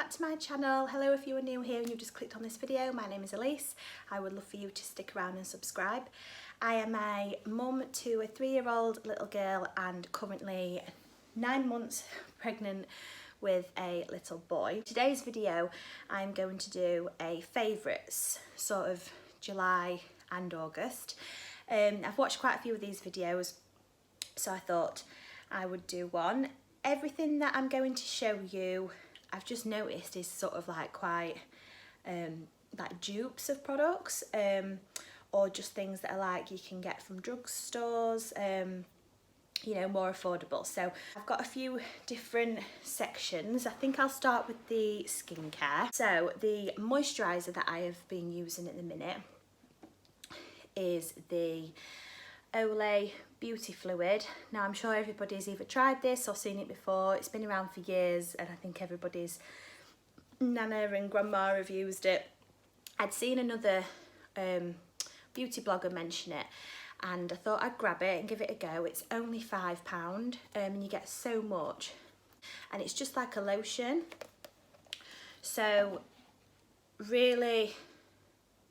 back to my channel. Hello if you are new here and you've just clicked on this video. My name is Elise. I would love for you to stick around and subscribe. I am a mum to a 3-year-old little girl and currently 9 months pregnant with a little boy. Today's video I'm going to do a favourites, sort of July and August. I've watched quite a few of these videos, so I thought I would do one. Everything that I'm going to show you, I've just noticed, is sort of like quite like dupes of products, or just things that are like you can get from drugstores, you know, more affordable. So I've got a few different sections. I think I'll start with the skincare. So the moisturiser that I have been using at the minute is the Olay Beauty Fluid. Now I'm sure everybody's either tried this or seen it before. It's been around for years and I think everybody's nana and grandma have used it. I'd seen another beauty blogger mention it and I thought I'd grab it and give it a go. It's only £5 and you get so much, and it's just like a lotion, so really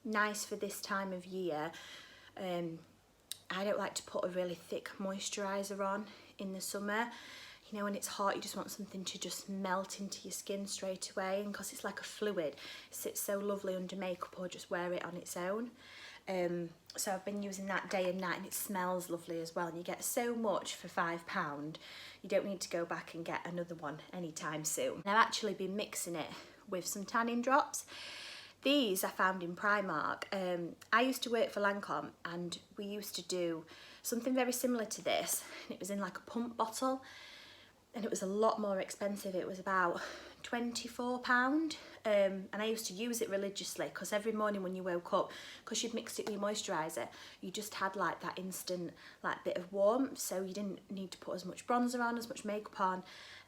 nice for this time of year. I don't like to put a really thick moisturiser on in the summer. You know, when it's hot, you just want something to just melt into your skin straight away, and because it's like a fluid, it sits so lovely under makeup or just wear it on its own. So I've been using that day and night and it smells lovely as well, and you get so much for £5. You don't need to go back and get another one anytime soon. I've actually been mixing it with some tanning drops. These I found in Primark. I used to work for Lancome and we used to do something very similar to this, and it was in like a pump bottle and it was a lot more expensive. It was about £24, and I used to use it religiously because every morning when you woke up, because you'd mixed it with your moisturiser, you just had like that instant like bit of warmth, so you didn't need to put as much bronzer on, as much makeup on.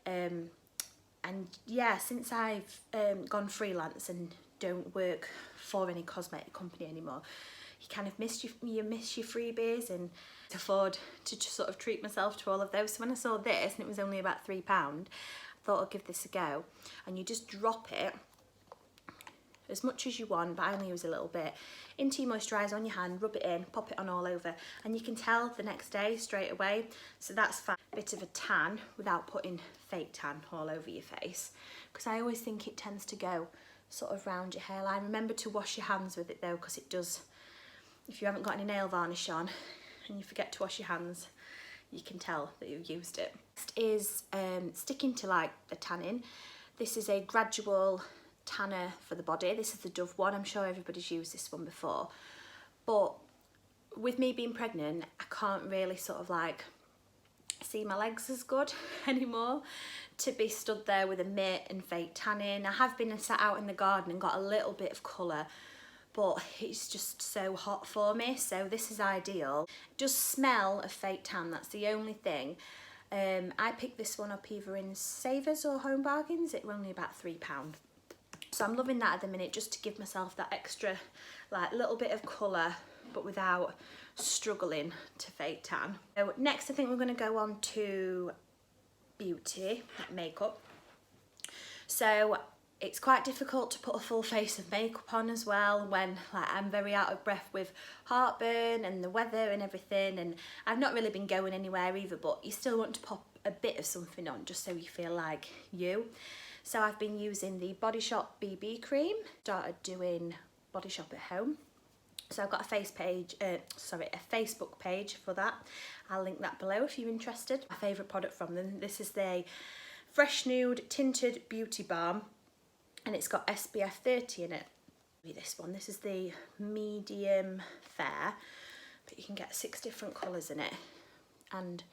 And yeah, since I've gone freelance and don't work for any cosmetic company anymore, you kind of miss your freebies and afford to just sort of treat myself to all of those. So when I saw this and it was only about £3, I thought I'd give this a go. And you just drop it as much as you want, but I only use a little bit, into your moisturiser on your hand, rub it in, pop it on all over, and you can tell the next day straight away. So that's fine. A bit of a tan without putting fake tan all over your face, because I always think it tends to go sort of round your hairline. Remember to wash your hands with it though, because it does, if you haven't got any nail varnish on and you forget to wash your hands, you can tell that you've used it. Next is sticking to like the tanning. This is a gradual tanner for the body. This is the Dove one. I'm sure everybody's used this one before, but with me being pregnant, I can't really sort of like see my legs as good anymore to be stood there with a mitt and fake tanning. I have been and sat out in the garden and got a little bit of colour, but it's just so hot for me, so this is ideal. It does smell of fake tan, that's the only thing. I picked this one up either in Savers or Home Bargains. It was only about £3. So I'm loving that at the minute, just to give myself that extra like little bit of colour but without struggling to fake tan. So next I think we're going to go on to beauty, makeup. So it's quite difficult to put a full face of makeup on as well when like I'm very out of breath with heartburn and the weather and everything, and I've not really been going anywhere either, but you still want to pop a bit of something on just so you feel like you. So I've been using the Body Shop BB cream. Started doing Body Shop at home. So I've got a Facebook page for that. I'll link that below if you're interested. My favourite product from them, this is the Fresh Nude Tinted Beauty Balm, and it's got SPF 30 in it. This one, this is the medium fair, but you can get 6 different colours in it, and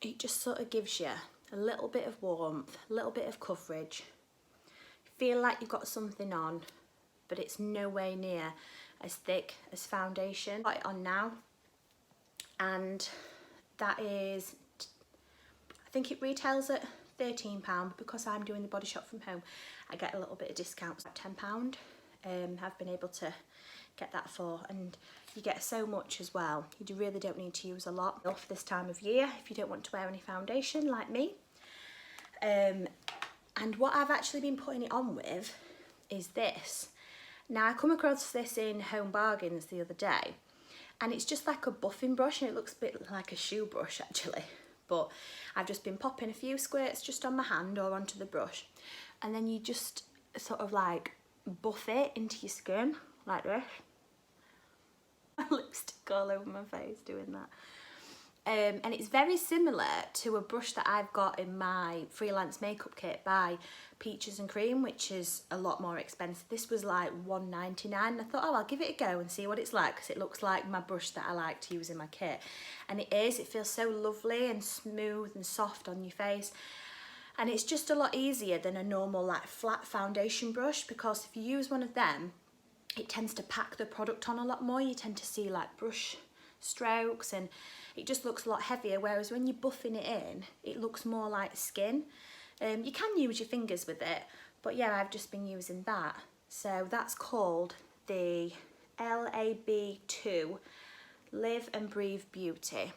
it just sort of gives you a little bit of warmth, a little bit of coverage. You feel like you've got something on, but it's nowhere near as thick as foundation. I've got it on now, and that is, I think it retails at £13, but because I'm doing the Body Shop from home, I get a little bit of discount, like £10. I've been able to get that for, and you get so much as well. You really don't need to use a lot off this time of year if you don't want to wear any foundation like me. And what I've actually been putting it on with is this. Now I come across this in Home Bargains the other day, and it's just like a buffing brush, and it looks a bit like a shoe brush actually. But I've just been popping a few squirts just on my hand or onto the brush, and then you just sort of like buff it into your skin like this. Lipstick all over my face doing that. And it's very similar to a brush that I've got in my freelance makeup kit by Peaches and Cream, which is a lot more expensive. This was like $1.99. I thought, oh, I'll give it a go and see what it's like, because it looks like my brush that I like to use in my kit. And it is, it feels so lovely and smooth and soft on your face. And it's just a lot easier than a normal like flat foundation brush, because if you use one of them, it tends to pack the product on a lot more. You tend to see like brush strokes and it just looks a lot heavier, whereas when you're buffing it in, it looks more like skin. You can use your fingers with it, but yeah, I've just been using that. So that's called the LAB2 Live and Breathe Beauty.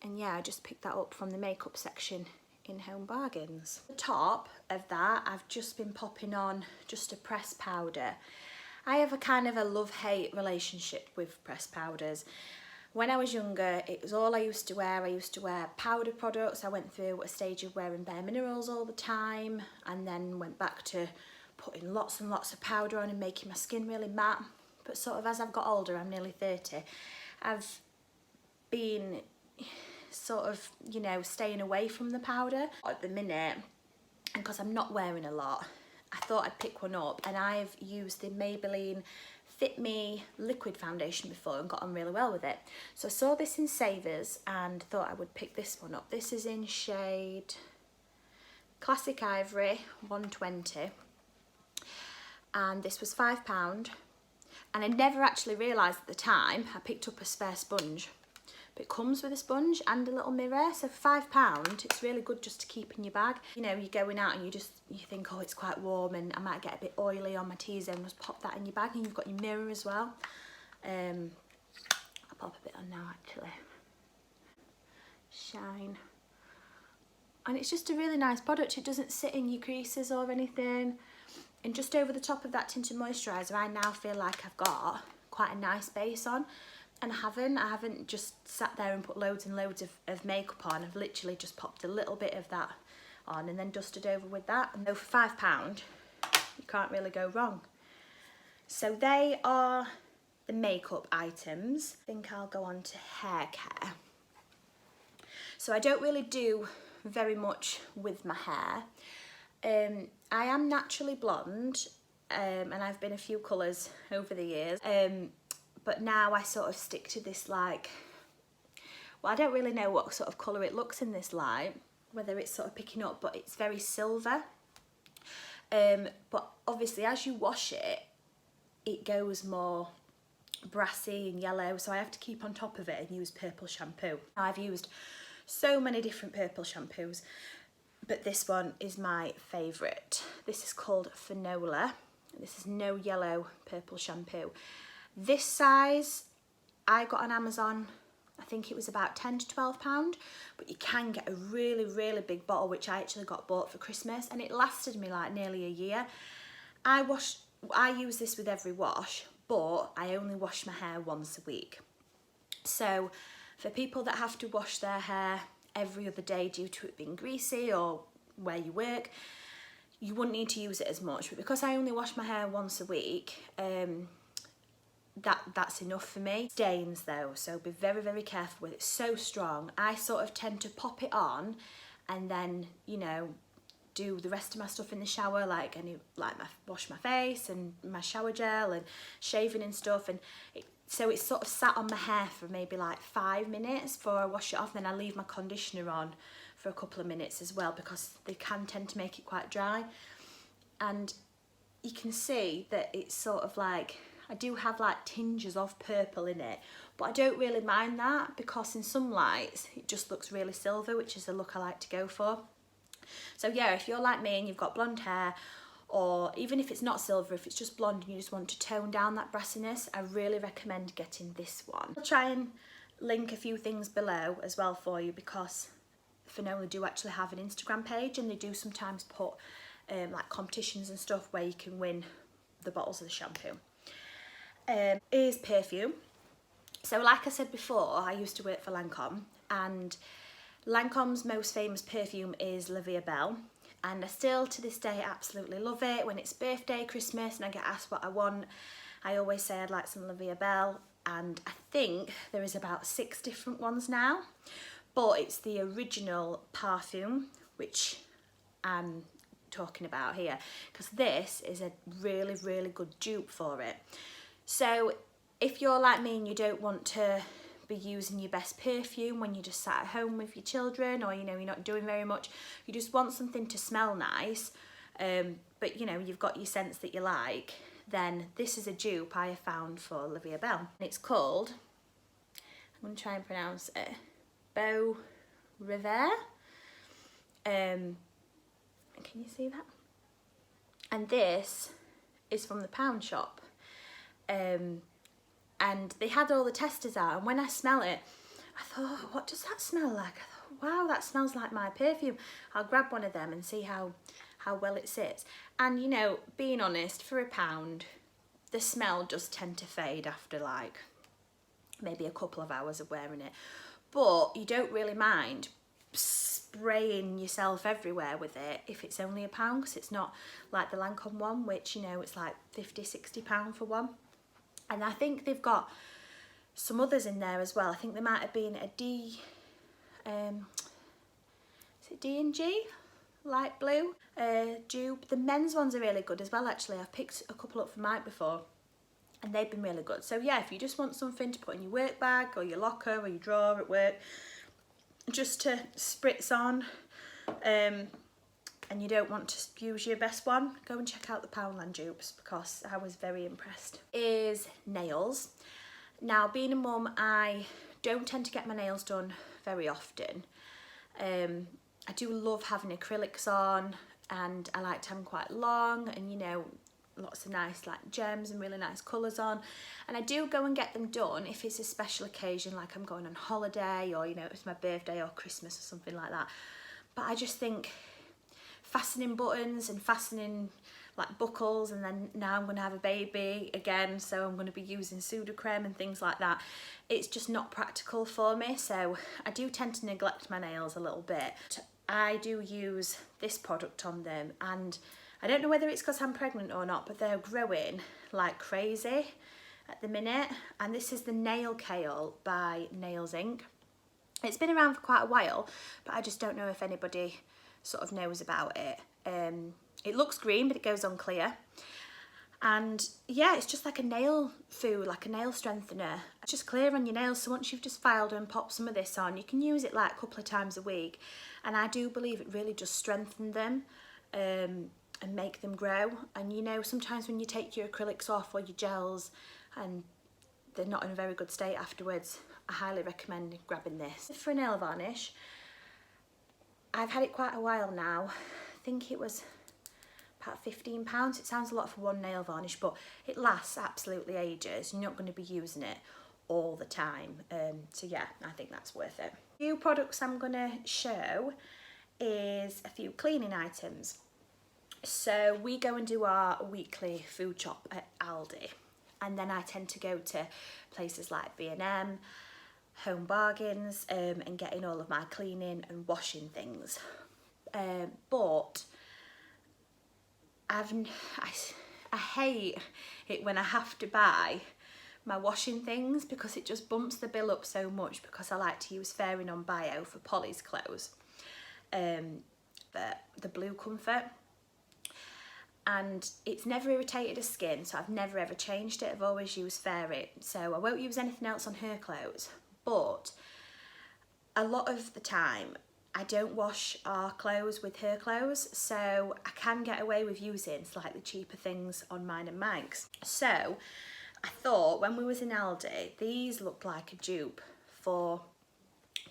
And yeah, I just picked that up from the makeup section in Home Bargains. The top of that, I've just been popping on just a pressed powder. I have a kind of a love-hate relationship with pressed powders. When I was younger, it was all I used to wear. I used to wear powder products. I went through a stage of wearing bare minerals all the time, and then went back to putting lots and lots of powder on and making my skin really matte. But sort of as I've got older, I'm nearly 30, I've been sort of, you know, staying away from the powder at the minute. And because I'm not wearing a lot, I thought I'd pick one up, and I've used the Maybelline Fit Me liquid foundation before and got on really well with it. So I saw this in Savers and thought I would pick this one up. This is in shade Classic Ivory 120, and this was £5. And I never actually realised at the time. I picked up a spare sponge, but it comes with a sponge and a little mirror, so for £5 it's really good just to keep in your bag. You know, you're going out and you think, oh, it's quite warm and I might get a bit oily on my T-zone, just pop that in your bag, and you've got your mirror as well. I'll pop a bit on now actually. Shine. And it's just a really nice product. It doesn't sit in your creases or anything. And just over the top of that tinted moisturiser, I now feel like I've got quite a nice base on. And I haven't just sat there and put loads and loads of makeup on. I've literally just popped a little bit of that on and then dusted over with that. And though for £5, you can't really go wrong. So they are the makeup items. I think I'll go on to hair care. So I don't really do very much with my hair. I am naturally blonde, and I've been a few colours over the years. But now I sort of stick to this like, well, I don't really know what sort of colour it looks in this light, whether it's sort of picking up, but it's very silver. But obviously as you wash it, it goes more brassy and yellow, so I have to keep on top of it and use purple shampoo. Now, I've used so many different purple shampoos, but this one is my favourite. This is called Finola. This is no yellow purple shampoo. This size I got on Amazon, I think it was about £10 to £12, but you can get a really, really big bottle, which I actually got bought for Christmas, and it lasted me like nearly a year. I use this with every wash, but I only wash my hair once a week. So for people that have to wash their hair every other day due to it being greasy or where you work, you wouldn't need to use it as much. But because I only wash my hair once a week, that's enough for me. Stains though, so be very, very careful with it. It's so strong. I sort of tend to pop it on and then, you know, do the rest of my stuff in the shower, like wash my face and my shower gel and shaving and stuff, and so it's sort of sat on my hair for maybe like 5 minutes before I wash it off. Then I leave my conditioner on for a couple of minutes as well, because they can tend to make it quite dry. And you can see that it's sort of like, I do have like tinges of purple in it, but I don't really mind that, because in some lights it just looks really silver, which is the look I like to go for. So yeah, if you're like me and you've got blonde hair, or even if it's not silver, if it's just blonde and you just want to tone down that brassiness, I really recommend getting this one. I'll try and link a few things below as well for you, because Finola do actually have an Instagram page, and they do sometimes put like competitions and stuff where you can win the bottles of the shampoo. Is Perfume. So like I said before, I used to work for Lancome, and Lancome's most famous perfume is La Vie Belle, and I still to this day absolutely love it. When it's birthday, Christmas, and I get asked what I want, I always say I'd like some La Vie Belle, and I think there is about 6 different ones now, but it's the original Perfume which I'm talking about here, because this is a really, really good dupe for it. So if you're like me and you don't want to be using your best perfume when you're just sat at home with your children, or you know, you're not doing very much, you just want something to smell nice, but you know, you've got your scents that you like, then this is a dupe I have found for La Vie Belle. It's called, I'm going to try and pronounce it, Beau Rivere. Can you see that? And this is from the Pound Shop. And they had all the testers out, and when I smell it, I thought, what does that smell like? I thought, wow, that smells like my perfume. I'll grab one of them and see how well it sits. And you know, being honest, for £1, the smell does tend to fade after like maybe a couple of hours of wearing it. But you don't really mind spraying yourself everywhere with it if it's only £1, because it's not like the Lancome one, which, you know, it's like £50–60 for one. And I think they've got some others in there as well. I think there might have been a is it D&G light blue dupe. The men's ones are really good as well, actually. I've picked a couple up for Mike before and they've been really good. So yeah, if you just want something to put in your work bag or your locker or your drawer at work, just to spritz on, and you don't want to use your best one, go and check out the Poundland dupes, because I was very impressed. Is nails. Now, being a mum, I don't tend to get my nails done very often. I do love having acrylics on, and I like to have them quite long, and you know, lots of nice like gems and really nice colours on. And I do go and get them done if it's a special occasion, like I'm going on holiday, or you know, it's my birthday or Christmas or something like that. But I just think fastening buttons and fastening like buckles, and then now I'm going to have a baby again, so I'm going to be using Sudocreme and things like that. It's just not practical for me, so I do tend to neglect my nails a little bit. I do use this product on them, and I don't know whether it's because I'm pregnant or not, but they're growing like crazy at the minute. And this is the Nail Kale by Nails Inc. It's been around for quite a while, but I just don't know if anybody sort of knows about it. It looks green, but it goes on clear. And yeah, it's just like a nail food, like a nail strengthener. It's just clear on your nails, so once you've just filed and popped some of this on, you can use it like a couple of times a week. And I do believe it really does strengthen them and make them grow. And you know, sometimes when you take your acrylics off or your gels and they're not in a very good state afterwards, I highly recommend grabbing this. For a nail varnish, I've had it quite a while now. I think it was about £15. It sounds a lot for one nail varnish, but it lasts absolutely ages. You're not going to be using it all the time. So yeah, I think that's worth it. A few products I'm going to show is a few cleaning items. So we go and do our weekly food shop at Aldi, and then I tend to go to places like B&M, Home Bargains, and getting all of my cleaning and washing things. But I hate it when I have to buy my washing things, because it just bumps the bill up so much, because I like to use Fairy Non-Bio for Polly's clothes, the Blue Comfort, and it's never irritated her skin, so I've never ever changed it. I've always used Fairy, so I won't use anything else on her clothes. But a lot of the time I don't wash our clothes with her clothes, so I can get away with using slightly cheaper things on mine and Mike's. So I thought when we was in Aldi, these looked like a dupe for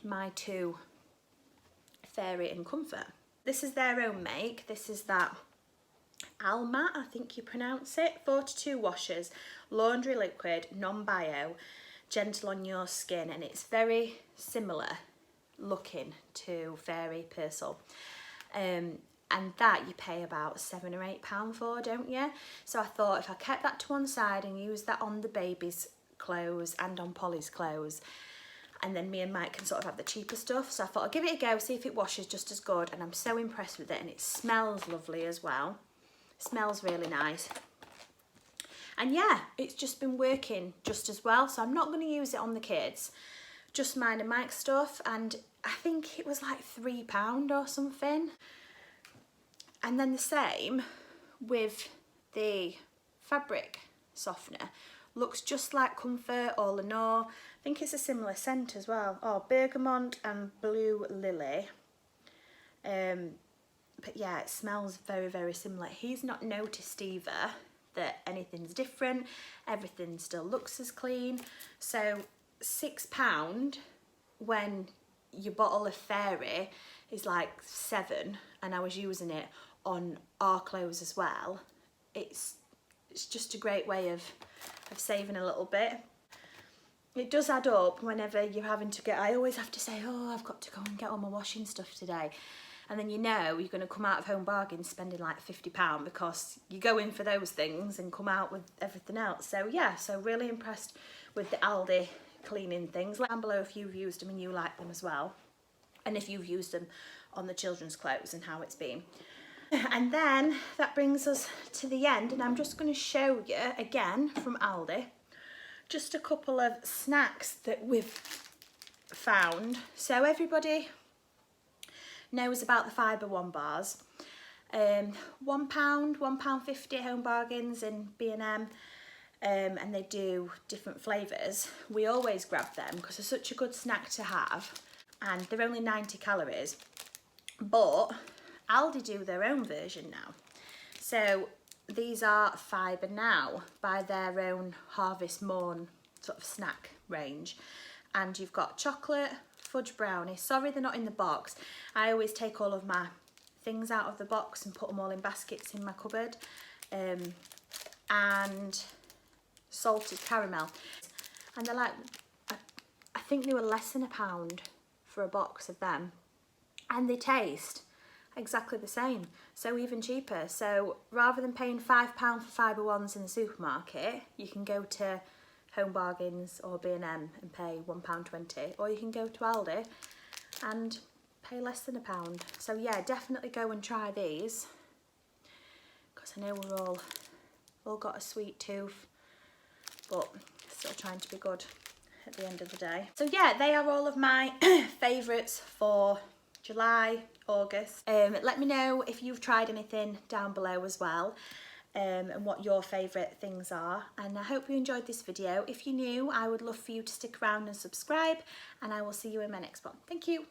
my two Fairy and Comfort. This is their own make. This is that Alma, I think you pronounce it. 42 washes, laundry liquid, non-bio, gentle on your skin, and it's very similar looking to Fairy Persil. and that you pay about £7 or £8 for, don't you? So I thought if I kept that to one side and used that on the baby's clothes and on Polly's clothes, and then me and Mike can sort of have the cheaper stuff. So I thought I'll give it a go, see if it washes just as good, and I'm so impressed with it, and it smells lovely as well. It smells really nice. And yeah, it's just been working just as well. So I'm not going to use it on the kids, just mine and Mike's stuff, and I think it was like £3 or something. And then the same with the fabric softener. Looks just like Comfort or Lenore. I think it's a similar scent as well. Oh, Bergamot and Blue Lily. But yeah, it smells very, very similar. He's not noticed either that anything's different. Everything still looks as clean. So £6 when your bottle of Fairy is like £7, and I was using it on our clothes as well. It's just a great way of saving a little bit. It does add up whenever you're having to get, I always have to say, oh, I've got to go and get all my washing stuff today. And then you know you're going to come out of Home Bargains spending like £50 because you go in for those things and come out with everything else. So yeah, so really impressed with the Aldi cleaning things. Let down below if you've used them and you like them as well. And if you've used them on the children's clothes and how it's been. And then that brings us to the end, and I'm just going to show you again from Aldi just a couple of snacks that we've found. So everybody knows about the Fibre One bars. £1, £1.50 at Home Bargains in B&M, and they do different flavours. We always grab them because they're such a good snack to have, and they're only 90 calories. But Aldi do their own version now. So these are Fibre Now by their own Harvest Morn sort of snack range. And you've got chocolate, fudge brownie. Sorry they're not in the box. I always take all of my things out of the box and put them all in baskets in my cupboard. And salted caramel. And they're like, I think they were less than £1 for a box of them. And they taste exactly the same, so even cheaper. So rather than paying £5 for Fibre Ones in the supermarket, you can go to Home Bargains or B&M and pay £1.20, or you can go to Aldi and pay less than £1. So yeah, definitely go and try these, because I know we're all got a sweet tooth, but still trying to be good at the end of the day. So yeah, they are all of my favourites for July, August. Let me know if you've tried anything down below as well, and what your favourite things are. And I hope you enjoyed this video. If you're new, I would love for you to stick around and subscribe, and I will see you in my next one. Thank you.